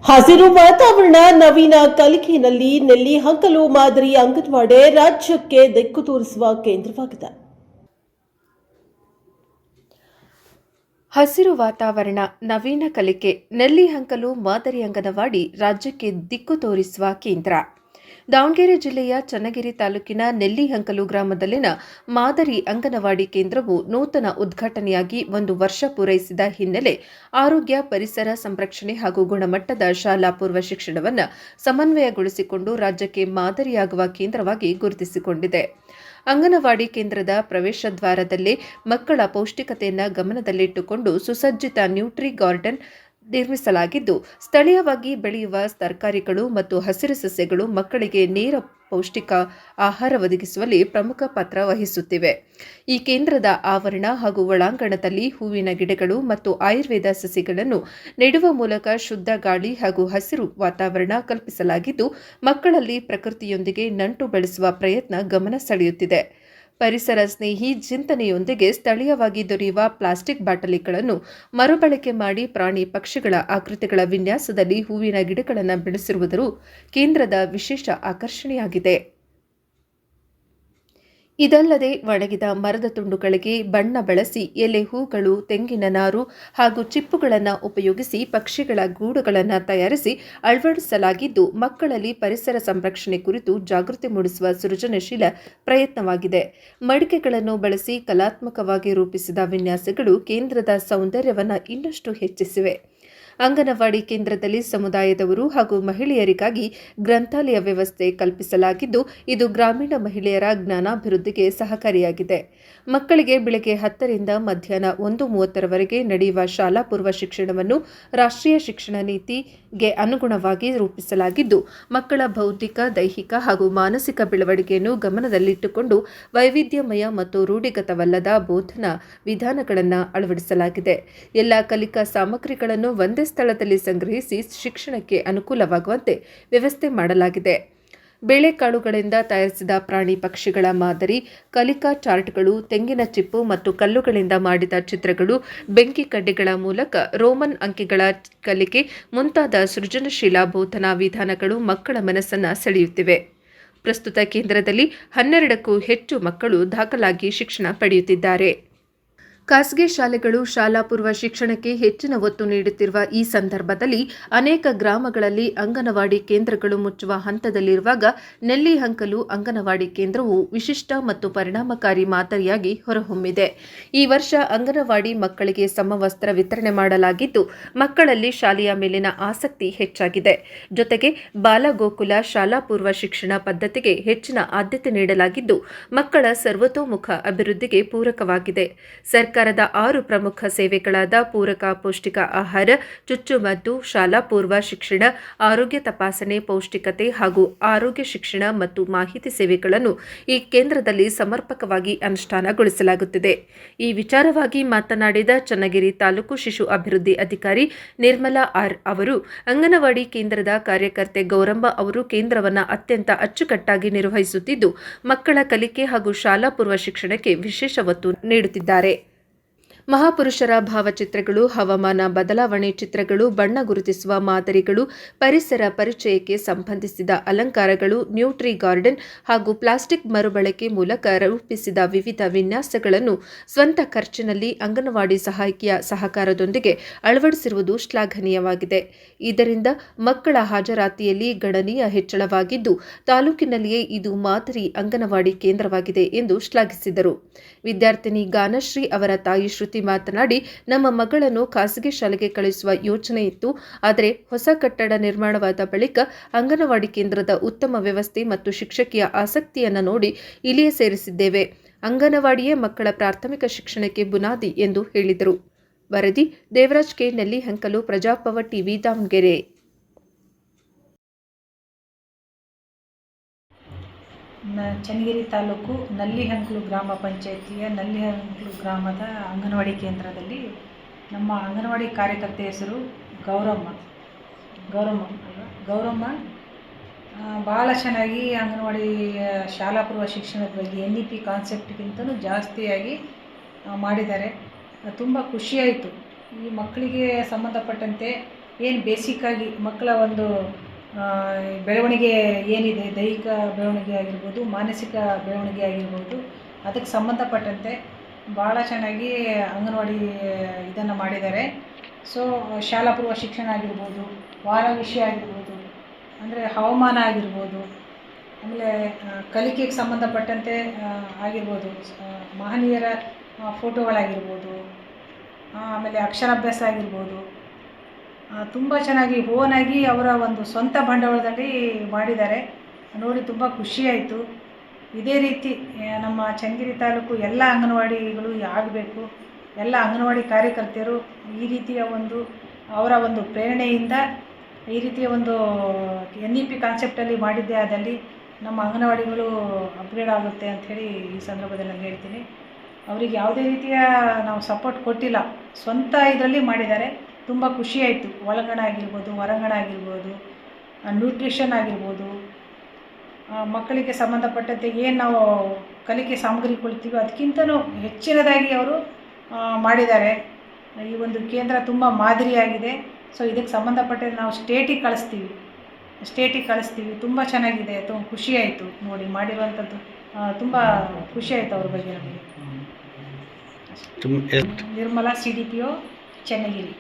ಹಸಿರು ವಾತಾವರಣ ನವೀನ ಕಲಿಕೆಯಲ್ಲಿ ನೆಲ್ಲಿಹಂಕಲು ಮಾದರಿ ಅಂಗನವಾಡಿ ರಾಜ್ಯಕ್ಕೆ ದಿಕ್ಕು ತೋರಿಸುವ ಕೇಂದ್ರವಾಗಿದೆ. ಹಸಿರು ವಾತಾವರಣ ನವೀನ ಕಲಿಕೆ ನೆಲ್ಲಿಹಂಕಲು ಮಾದರಿ ಅಂಗನವಾಡಿ ರಾಜ್ಯಕ್ಕೆ ದಿಕ್ಕು ತೋರಿಸುವ ಕೇಂದ್ರ. ದಾವಣಗೆರೆ ಜಿಲ್ಲೆಯ ಚನ್ನಗಿರಿ ತಾಲೂಕಿನ ನೆಲ್ಲಿಹಂಕಲು ಗ್ರಾಮದಲ್ಲಿನ ಮಾದರಿ ಅಂಗನವಾಡಿ ಕೇಂದ್ರವು ನೂತನ ಉದ್ಘಾಟನೆಯಾಗಿ 1 ವರ್ಷ ಪೂರೈಸಿದ ಹಿನ್ನೆಲೆ ಆರೋಗ್ಯ, ಪರಿಸರ ಸಂರಕ್ಷಣೆ ಹಾಗೂ ಗುಣಮಟ್ಟದ ಶಾಲಾ ಪೂರ್ವ ಶಿಕ್ಷಣವನ್ನು ಸಮನ್ವಯಗೊಳಿಸಿಕೊಂಡು ರಾಜ್ಯಕ್ಕೆ ಮಾದರಿಯಾಗುವ ಕೇಂದ್ರವಾಗಿ ಗುರುತಿಸಿಕೊಂಡಿದೆ. ಅಂಗನವಾಡಿ ಕೇಂದ್ರದ ಪ್ರವೇಶ ದ್ವಾರದಲ್ಲೇ ಮಕ್ಕಳ ಪೌಷ್ಟಿಕತೆಯನ್ನು ಗಮನದಲ್ಲಿಟ್ಟುಕೊಂಡು ಸುಸಜ್ಜಿತ ನ್ಯೂಟ್ರಿ ಗಾರ್ಡನ್ ನಿರ್ಮಿಸಲಾಗಿದ್ದು, ಸ್ಥಳೀಯವಾಗಿ ಬೆಳೆಯುವ ತರಕಾರಿಗಳು ಮತ್ತು ಹಸಿರು ಸಸ್ಯಗಳು ಮಕ್ಕಳಿಗೆ ನೇರ ಪೌಷ್ಟಿಕ ಆಹಾರ ಒದಗಿಸುವಲ್ಲಿ ಪ್ರಮುಖ ಪಾತ್ರ ವಹಿಸುತ್ತಿವೆ. ಈ ಕೇಂದ್ರದ ಆವರಣ ಹಾಗೂ ಒಳಾಂಗಣದಲ್ಲಿ ಹೂವಿನ ಗಿಡಗಳು ಮತ್ತು ಆಯುರ್ವೇದ ಸಸಿಗಳನ್ನು ನೆಡುವ ಮೂಲಕ ಶುದ್ಧ ಗಾಳಿ ಹಾಗೂ ಹಸಿರು ವಾತಾವರಣ ಕಲ್ಪಿಸಲಾಗಿದ್ದು, ಮಕ್ಕಳಲ್ಲಿ ಪ್ರಕೃತಿಯೊಂದಿಗೆ ನಂಟು ಬೆಳೆಸುವ ಪ್ರಯತ್ನ ಗಮನ ಸೆಳೆಯುತ್ತಿದೆ. ಪರಿಸರ ಸ್ನೇಹಿ ಚಿಂತನೆಯೊಂದಿಗೆ ಸ್ಥಳೀಯವಾಗಿ ದೊರೆಯುವ ಪ್ಲಾಸ್ಟಿಕ್ ಬಾಟಲಿಗಳನ್ನು ಮರುಬಳಕೆ ಮಾಡಿ ಪ್ರಾಣಿ ಪಕ್ಷಿಗಳ ಆಕೃತಿಗಳ ವಿನ್ಯಾಸದಲ್ಲಿ ಹೂವಿನ ಗಿಡಗಳನ್ನು ಬೆಳೆಸಿರುವುದು ಕೇಂದ್ರದ ವಿಶೇಷ ಆಕರ್ಷಣೆಯಾಗಿದೆ. ಇದಲ್ಲದೆ ಒಣಗಿದ ಮರದ ತುಂಡುಗಳಿಗೆ ಬಣ್ಣ ಬಳಸಿ ಎಲೆ, ಹೂಗಳು, ತೆಂಗಿನ ನಾರು ಹಾಗೂ ಚಿಪ್ಪುಗಳನ್ನು ಉಪಯೋಗಿಸಿ ಪಕ್ಷಿಗಳ ಗೂಡುಗಳನ್ನು ತಯಾರಿಸಿ ಅಳವಡಿಸಲಾಗಿದ್ದು, ಮಕ್ಕಳಲ್ಲಿ ಪರಿಸರ ಸಂರಕ್ಷಣೆ ಕುರಿತು ಜಾಗೃತಿ ಮೂಡಿಸುವ ಸೃಜನಶೀಲ ಪ್ರಯತ್ನವಾಗಿದೆ. ಮಡಿಕೆಗಳನ್ನು ಬಳಸಿ ಕಲಾತ್ಮಕವಾಗಿ ರೂಪಿಸಿದ ವಿನ್ಯಾಸಗಳು ಕೇಂದ್ರದ ಸೌಂದರ್ಯವನ್ನು ಇನ್ನಷ್ಟು ಹೆಚ್ಚಿಸಿವೆ. ಅಂಗನವಾಡಿ ಕೇಂದ್ರದಲ್ಲಿ ಸಮುದಾಯದವರು ಹಾಗೂ ಮಹಿಳೆಯರಿಗಾಗಿ ಗ್ರಂಥಾಲಯ ವ್ಯವಸ್ಥೆ ಕಲ್ಪಿಸಲಾಗಿದ್ದು, ಇದು ಗ್ರಾಮೀಣ ಮಹಿಳೆಯರ ಜ್ಞಾನಾಭಿವೃದ್ಧಿಗೆ ಸಹಕಾರಿಯಾಗಿದೆ. ಮಕ್ಕಳಿಗೆ ಬೆಳಗ್ಗೆ 10 ರಿಂದ ಮಧ್ಯಾಹ್ನ 1:30 ನಡೆಯುವ ಶಾಲಾ ಪೂರ್ವ ಶಿಕ್ಷಣವನ್ನು ರಾಷ್ಟ್ರೀಯ ಶಿಕ್ಷಣ ನೀತಿಗೆ ಅನುಗುಣವಾಗಿ ರೂಪಿಸಲಾಗಿದ್ದು, ಮಕ್ಕಳ ಬೌದ್ಧಿಕ, ದೈಹಿಕ ಹಾಗೂ ಮಾನಸಿಕ ಬೆಳವಣಿಗೆಯನ್ನು ಗಮನದಲ್ಲಿಟ್ಟುಕೊಂಡು ವೈವಿಧ್ಯಮಯ ಮತ್ತು ರೂಢಿಗತವಲ್ಲದ ಬೋಧನಾ ವಿಧಾನಗಳನ್ನು ಅಳವಡಿಸಲಾಗಿದೆ. ಎಲ್ಲ ಕಲಿಕಾ ಸಾಮಗ್ರಿಗಳನ್ನು ಒಂದೇ ಸ್ಥಳದಲ್ಲಿ ಸಂಗ್ರಹಿಸಿ ಶಿಕ್ಷಣಕ್ಕೆ ಅನುಕೂಲವಾಗುವಂತೆ ವ್ಯವಸ್ಥೆ ಮಾಡಲಾಗಿದೆ. ಬೇಳೆಕಾಳುಗಳಿಂದ ತಯಾರಿಸಿದ ಪ್ರಾಣಿ ಪಕ್ಷಿಗಳ ಮಾದರಿ, ಕಲಿಕಾ ಚಾರ್ಟ್ಗಳು, ತೆಂಗಿನ ಚಿಪ್ಪು ಮತ್ತು ಕಲ್ಲುಗಳಿಂದ ಮಾಡಿದ ಚಿತ್ರಗಳು, ಬೆಂಕಿ ಕಡ್ಡಿಗಳ ಮೂಲಕ ರೋಮನ್ ಅಂಕಿಗಳ ಕಲಿಕೆ ಮುಂತಾದ ಸೃಜನಶೀಲ ಬೋಧನಾ ವಿಧಾನಗಳು ಮಕ್ಕಳ ಮನಸ್ಸನ್ನು ಸೆಳೆಯುತ್ತಿವೆ. ಪ್ರಸ್ತುತ ಕೇಂದ್ರದಲ್ಲಿ 12ಕ್ಕೂ ಹೆಚ್ಚು ಮಕ್ಕಳು ದಾಖಲಾಗಿ ಶಿಕ್ಷಣ ಪಡೆಯುತ್ತಿದ್ದಾರೆ. ಖಾಸಗಿ ಶಾಲೆಗಳು ಶಾಲಾ ಪೂರ್ವ ಶಿಕ್ಷಣಕ್ಕೆ ಹೆಚ್ಚಿನ ಒತ್ತು ನೀಡುತ್ತಿರುವ ಈ ಸಂದರ್ಭದಲ್ಲಿ ಅನೇಕ ಗ್ರಾಮಗಳಲ್ಲಿ ಅಂಗನವಾಡಿ ಕೇಂದ್ರಗಳು ಮುಚ್ಚುವ ಹಂತದಲ್ಲಿರುವಾಗ ನೆಲ್ಲಿಹಂಕಲು ಅಂಗನವಾಡಿ ಕೇಂದ್ರವು ವಿಶಿಷ್ಟ ಮತ್ತು ಪರಿಣಾಮಕಾರಿ ಮಾದರಿಯಾಗಿ ಹೊರಹೊಮ್ಮಿದೆ. ಈ ವರ್ಷ ಅಂಗನವಾಡಿ ಮಕ್ಕಳಿಗೆ ಸಮವಸ್ತ್ರ ವಿತರಣೆ ಮಾಡಲಾಗಿದ್ದು, ಮಕ್ಕಳಲ್ಲಿ ಶಾಲೆಯ ಮೇಲಿನ ಆಸಕ್ತಿ ಹೆಚ್ಚಾಗಿದೆ. ಜೊತೆಗೆ ಬಾಲಗೋಕುಲ ಶಾಲಾ ಪೂರ್ವ ಶಿಕ್ಷಣ ಪದ್ಧತಿಗೆ ಹೆಚ್ಚಿನ ಆದ್ಯತೆ ನೀಡಲಾಗಿದ್ದು, ಮಕ್ಕಳ ಸರ್ವತೋಮುಖ ಅಭಿವೃದ್ಧಿಗೆ ಪೂರಕವಾಗಿದೆ. ಸರ್ಕಾರದ 6 ಪ್ರಮುಖ ಸೇವೆಗಳಾದ ಪೂರಕ ಪೌಷ್ಟಿಕ ಆಹಾರ, ಚುಚ್ಚುಮದ್ದು, ಶಾಲಾ ಪೂರ್ವ ಶಿಕ್ಷಣ, ಆರೋಗ್ಯ ತಪಾಸಣೆ, ಪೌಷ್ಟಿಕತೆ ಹಾಗೂ ಆರೋಗ್ಯ ಶಿಕ್ಷಣ ಮತ್ತು ಮಾಹಿತಿ ಸೇವೆಗಳನ್ನು ಈ ಕೇಂದ್ರದಲ್ಲಿ ಸಮರ್ಪಕವಾಗಿ ಅನುಷ್ಠಾನಗೊಳಿಸಲಾಗುತ್ತಿದೆ. ಈ ವಿಚಾರವಾಗಿ ಮಾತನಾಡಿದ ಚನ್ನಗಿರಿ ತಾಲೂಕು ಶಿಶು ಅಭಿವೃದ್ಧಿ ಅಧಿಕಾರಿ ನಿರ್ಮಲಾ ಆರ್ ಅವರು, ಅಂಗನವಾಡಿ ಕೇಂದ್ರದ ಕಾರ್ಯಕರ್ತೆ ಗೌರಮ್ಮ ಅವರು ಕೇಂದ್ರವನ್ನು ಅತ್ಯಂತ ಅಚ್ಚುಕಟ್ಟಾಗಿ ನಿರ್ವಹಿಸುತ್ತಿದ್ದು, ಮಕ್ಕಳ ಕಲಿಕೆ ಹಾಗೂ ಶಾಲಾ ಪೂರ್ವ ಶಿಕ್ಷಣಕ್ಕೆ ವಿಶೇಷ ಒತ್ತು ನೀಡುತ್ತಿದ್ದಾರೆ. ಮಹಾಪುರುಷರ ಭಾವಚಿತ್ರಗಳು, ಹವಾಮಾನ ಬದಲಾವಣೆ ಚಿತ್ರಗಳು, ಬಣ್ಣ ಗುರುತಿಸುವ ಮಾದರಿಗಳು, ಪರಿಸರ ಪರಿಚಯಕ್ಕೆ ಸಂಬಂಧಿಸಿದ ಅಲಂಕಾರಗಳು, ನ್ಯೂಟ್ರಿ ಗಾರ್ಡನ್ ಹಾಗೂ ಪ್ಲಾಸ್ಟಿಕ್ ಮರುಬಳಕೆ ಮೂಲಕ ರೂಪಿಸಿದ ವಿವಿಧ ವಿನ್ಯಾಸಗಳನ್ನು ಸ್ವಂತ ಖರ್ಚಿನಲ್ಲಿ ಅಂಗನವಾಡಿ ಸಹಾಯಕಿಯ ಸಹಕಾರದೊಂದಿಗೆ ಅಳವಡಿಸಿರುವುದು ಶ್ಲಾಘನೀಯವಾಗಿದೆ. ಇದರಿಂದ ಮಕ್ಕಳ ಹಾಜರಾತಿಯಲ್ಲಿ ಗಣನೀಯ ಹೆಚ್ಚಳವಾಗಿದ್ದು, ತಾಲೂಕಿನಲ್ಲಿಯೇ ಇದು ಮಾದರಿ ಅಂಗನವಾಡಿ ಕೇಂದ್ರವಾಗಿದೆ ಎಂದು ಶ್ಲಾಘಿಸಿದರು. ವಿದ್ಯಾರ್ಥಿನಿ ಗಾನಶ್ರೀ ಅವರ ತಾಯಿ ಶ್ರುತಿ ಮಾತನಾಡಿ, ನಮ್ಮ ಮಗಳನ್ನು ಖಾಸಗಿ ಶಾಲೆಗೆ ಕಳುಹಿಸುವ ಯೋಚನೆ ಇತ್ತು. ಆದರೆ ಹೊಸ ಕಟ್ಟಡ ನಿರ್ಮಾಣವಾದ ಬಳಿಕ ಅಂಗನವಾಡಿ ಕೇಂದ್ರದ ಉತ್ತಮ ವ್ಯವಸ್ಥೆ ಮತ್ತು ಶಿಕ್ಷಕಿಯ ಆಸಕ್ತಿಯನ್ನು ನೋಡಿ ಇಲ್ಲಿಯೇ ಸೇರಿಸಿದ್ದೇವೆ. ಅಂಗನವಾಡಿಯೇ ಮಕ್ಕಳ ಪ್ರಾಥಮಿಕ ಶಿಕ್ಷಣಕ್ಕೆ ಬುನಾದಿ ಎಂದು ಹೇಳಿದರು. ವರದಿ ದೇವರಾಜ್ ಕೆ, ನೆಲ್ಲಿಹಂಕಲು, ಪ್ರಜಾಪವ ಟಿವಿ, ದಾವಣಗೆರೆ. ಚನ್ನಗಿರಿ ತಾಲೂಕು ನೆಲ್ಲಿಹಂಕಲು ಗ್ರಾಮ ಪಂಚಾಯಿತಿಯ ನೆಲ್ಲಿಹಂಕಲು ಗ್ರಾಮದ ಅಂಗನವಾಡಿ ಕೇಂದ್ರದಲ್ಲಿ ನಮ್ಮ ಅಂಗನವಾಡಿ ಕಾರ್ಯಕರ್ತೆ ಹೆಸರು ಗೌರಮ್ಮ ಭಾಳ ಚೆನ್ನಾಗಿ ಅಂಗನವಾಡಿ ಶಾಲಾ ಪೂರ್ವ ಶಿಕ್ಷಣದ ಬಗ್ಗೆ NEP ಕಾನ್ಸೆಪ್ಟ್ಗಿಂತಲೂ ಜಾಸ್ತಿಯಾಗಿ ಮಾಡಿದ್ದಾರೆ. ತುಂಬ ಖುಷಿಯಾಯಿತು. ಈ ಮಕ್ಕಳಿಗೆ ಸಂಬಂಧಪಟ್ಟಂತೆ ಏನು ಬೇಸಿಕ್ಕಾಗಿ ಮಕ್ಕಳ ಒಂದು ಬೆಳವಣಿಗೆ ಏನಿದೆ, ದೈಹಿಕ ಬೆಳವಣಿಗೆ ಆಗಿರ್ಬೋದು, ಮಾನಸಿಕ ಬೆಳವಣಿಗೆ ಆಗಿರ್ಬೋದು, ಅದಕ್ಕೆ ಸಂಬಂಧಪಟ್ಟಂತೆ ಭಾಳ ಚೆನ್ನಾಗಿ ಅಂಗನವಾಡಿ ಇದನ್ನು ಮಾಡಿದ್ದಾರೆ. ಸೊ ಶಾಲಾ ಪೂರ್ವ ಶಿಕ್ಷಣ ಆಗಿರ್ಬೋದು, ವಾರ ವಿಷಯ ಆಗಿರ್ಬೋದು, ಅಂದರೆ ಹವಾಮಾನ ಆಗಿರ್ಬೋದು, ಆಮೇಲೆ ಕಲಿಕೆಗೆ ಸಂಬಂಧಪಟ್ಟಂತೆ ಆಗಿರ್ಬೋದು, ಮಹನೀಯರ ಫೋಟೋಗಳಾಗಿರ್ಬೋದು, ಆಮೇಲೆ ಅಕ್ಷರಾಭ್ಯಾಸ ಆಗಿರ್ಬೋದು, ತುಂಬ ಚೆನ್ನಾಗಿ ಓನಾಗಿ ಅವರ ಒಂದು ಸ್ವಂತ ಬಂಡವಾಳದಲ್ಲಿ ಮಾಡಿದ್ದಾರೆ. ನೋಡಿ ತುಂಬ ಖುಷಿಯಾಯಿತು. ಇದೇ ರೀತಿ ನಮ್ಮ ಚನ್ನಗಿರಿ ತಾಲೂಕು ಎಲ್ಲ ಅಂಗನವಾಡಿಗಳು ಆಗಬೇಕು. ಎಲ್ಲ ಅಂಗನವಾಡಿ ಕಾರ್ಯಕರ್ತೆಯರು ಈ ರೀತಿಯ ಒಂದು ಅವರ ಒಂದು ಪ್ರೇರಣೆಯಿಂದ ಈ ರೀತಿಯ ಒಂದು NEP ಕಾನ್ಸೆಪ್ಟಲ್ಲಿ ಮಾಡಿದ್ದೇ ಆದಲ್ಲಿ ನಮ್ಮ ಅಂಗನವಾಡಿಗಳು ಅಪ್ಗ್ರೇಡ್ ಆಗುತ್ತೆ ಅಂಥೇಳಿ ಈ ಸಂದರ್ಭದಲ್ಲಿ ನಾನು ಹೇಳ್ತೀನಿ. ಅವರಿಗೆ ಯಾವುದೇ ರೀತಿಯ ನಾವು ಸಪೋರ್ಟ್ ಕೊಟ್ಟಿಲ್ಲ, ಸ್ವಂತ ಇದರಲ್ಲಿ ಮಾಡಿದ್ದಾರೆ. ತುಂಬ ಖುಷಿಯಾಯಿತು. ಒಳಾಂಗಣ ಆಗಿರ್ಬೋದು, ಹೊರಾಂಗಣ ಆಗಿರ್ಬೋದು, ನ್ಯೂಟ್ರಿಷನ್ ಆಗಿರ್ಬೋದು, ಮಕ್ಕಳಿಗೆ ಸಂಬಂಧಪಟ್ಟಂತೆ ಏನು ನಾವು ಕಲಿಕೆ ಸಾಮಗ್ರಿ ಕೊಡ್ತೀವಿ ಅದಕ್ಕಿಂತಲೂ ಹೆಚ್ಚಿನದಾಗಿ ಅವರು ಮಾಡಿದ್ದಾರೆ. ಈ ಒಂದು ಕೇಂದ್ರ ತುಂಬ ಮಾದರಿಯಾಗಿದೆ. ಸೊ ಇದಕ್ಕೆ ಸಂಬಂಧಪಟ್ಟಂತೆ ನಾವು ಸ್ಟೇಟಿಗೆ ಕಳಿಸ್ತೀವಿ. ತುಂಬ ಚೆನ್ನಾಗಿದೆ. ತುಂಬ ಖುಷಿಯಾಯಿತು ನೋಡಿ ಮಾಡಿರುವಂಥದ್ದು. ತುಂಬ ಖುಷಿಯಾಯಿತು ಅವ್ರ ಬಗ್ಗೆ ನಮಗೆ. ನಿರ್ಮಲಾ CDPO ಚನ್ನಗಿರಿ.